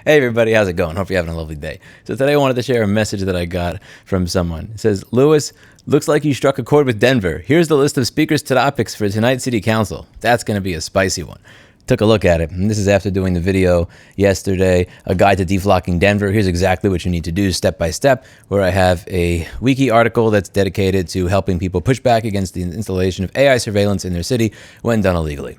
Hey everybody, how's it going? Hope you're having a lovely day. So today I wanted to share a message that I got from someone. It says, Lewis, looks like you struck a chord with Denver. Here's the list of speakers topics for tonight's city council. That's going to be a spicy one. Took a look at it, and this is after doing the video yesterday, a guide to deflocking Denver. Here's exactly what you need to do step by step, where I have a wiki article that's dedicated to helping people push back against the installation of AI surveillance in their city when done illegally.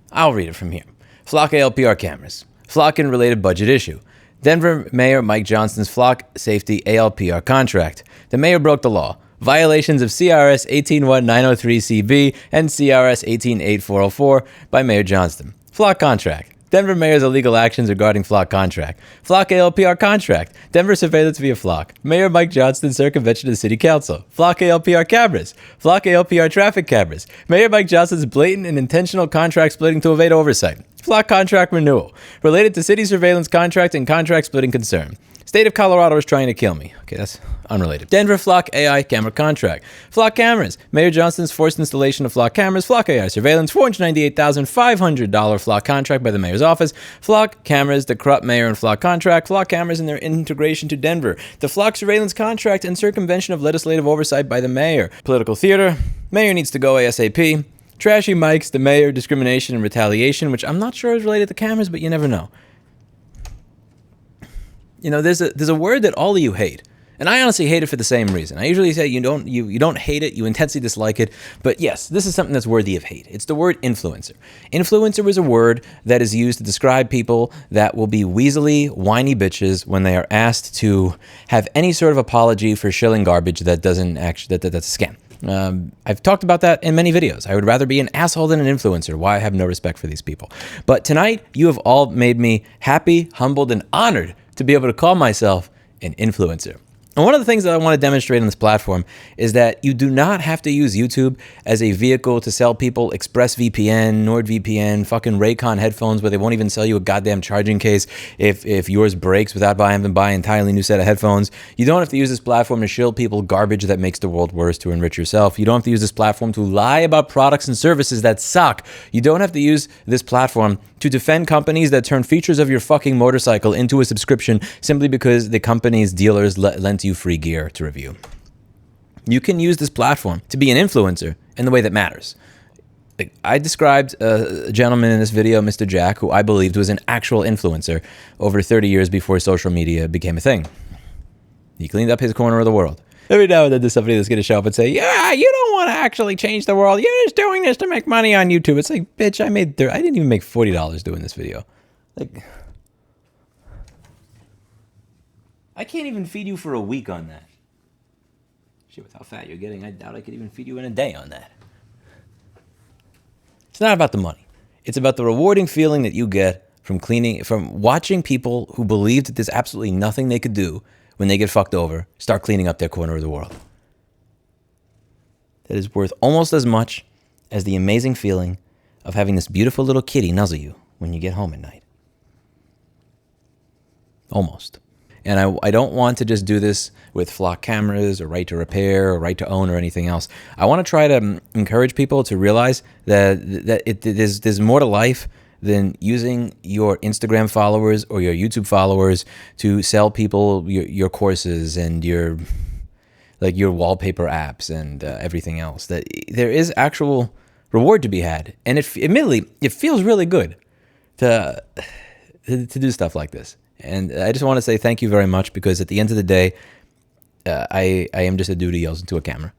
I'll read it from here. Flock ALPR cameras. Flock and related budget issue. Denver Mayor Mike Johnston's flock safety ALPR contract. The mayor broke the law. Violations of CRS 181903CB and CRS 188404 by Mayor Johnston. Flock contract. Denver mayor's illegal actions regarding flock contract. Flock ALPR contract. Denver surveillance via flock. Mayor Mike Johnston circumvention of city council. Flock ALPR cameras. Flock ALPR traffic cameras. Mayor Mike Johnston's blatant and intentional contract splitting to evade oversight. Flock contract renewal. Related to city surveillance contract and contract splitting concern. State of Colorado is trying to kill me. Okay, that's unrelated. Denver Flock AI camera contract. Flock cameras. Mayor Johnston's forced installation of flock cameras. Flock AI surveillance. $498,500 flock contract by the mayor's office. Flock cameras. The corrupt mayor and flock contract. Flock cameras and their integration to Denver. The flock surveillance contract and circumvention of legislative oversight by the mayor. Political theater. Mayor needs to go ASAP. Trashy Mike's the mayor, discrimination and retaliation, which I'm not sure is related to cameras, but you never know. You know, there's a word that all of you hate, and I honestly hate it for the same reason. I usually say you don't hate it, you intensely dislike it, but yes, this is something that's worthy of hate. It's the word influencer. Influencer is a word that is used to describe people that will be weaselly, whiny bitches when they are asked to have any sort of apology for shilling garbage that doesn't actually that's a scam. I've talked about that in many videos. I would rather be an asshole than an influencer. Why I have no respect for these people. But tonight, you have all made me happy, humbled, and honored to be able to call myself an influencer. And one of the things that I want to demonstrate on this platform is that you do not have to use YouTube as a vehicle to sell people ExpressVPN, NordVPN, fucking Raycon headphones where they won't even sell you a goddamn charging case if yours breaks without having to buy an entirely new set of headphones. You don't have to use this platform to shill people garbage that makes the world worse to enrich yourself. You don't have to use this platform to lie about products and services that suck. You don't have to use this platform to defend companies that turn features of your fucking motorcycle into a subscription simply because the company's dealers lent you free gear to review. You can use this platform to be an influencer in the way that matters. I described a gentleman in this video, Mr. Jack, who I believed was an actual influencer over 30 years before social media became a thing. He cleaned up his corner of the world. Every now and then there's somebody that's going to show up and say, yeah, you don't want to actually change the world. You're just doing this to make money on YouTube. It's like, bitch, I didn't even make $40 doing this video. Like, I can't even feed you for a week on that. Shit, with how fat you're getting, I doubt I could even feed you in a day on that. It's not about the money. It's about the rewarding feeling that you get from watching people who believe that there's absolutely nothing they could do when they get fucked over, start cleaning up their corner of the world. That is worth almost as much as the amazing feeling of having this beautiful little kitty nuzzle you when you get home at night. Almost. And I don't want to just do this with flock cameras or right to repair or right to own or anything else. I want to try to encourage people to realize that there's more to life than using your Instagram followers or your YouTube followers to sell people your courses and your wallpaper apps and everything else. That there is actual reward to be had, and admittedly, it feels really good to do stuff like this. And I just want to say thank you very much, because at the end of the day, I am just a dude who yells into a camera.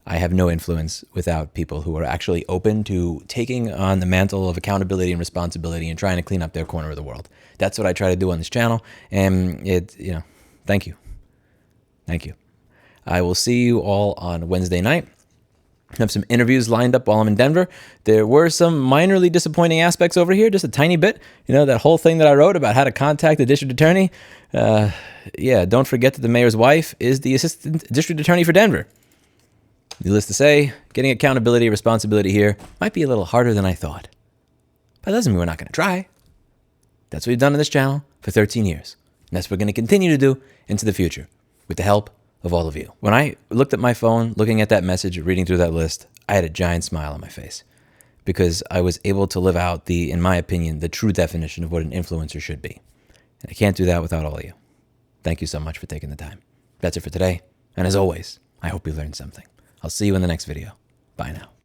I have no influence without people who are actually open to taking on the mantle of accountability and responsibility and trying to clean up their corner of the world. That's what I try to do on this channel. And thank you. Thank you. I will see you all on Wednesday night. I have some interviews lined up while I'm in Denver. There were some minorly disappointing aspects over here, just a tiny bit. You know, that whole thing that I wrote about how to contact the district attorney. Don't forget that the mayor's wife is the assistant district attorney for Denver. Needless to say, getting accountability and responsibility here might be a little harder than I thought. But that doesn't mean we're not going to try. That's what we've done on this channel for 13 years. And that's what we're going to continue to do into the future with the help of all of you. When I looked at my phone, looking at that message, reading through that list, I had a giant smile on my face, because I was able to live out in my opinion, the true definition of what an influencer should be. And I can't do that without all of you. Thank you so much for taking the time. That's it for today. And as always, I hope you learned something. I'll see you in the next video. Bye now.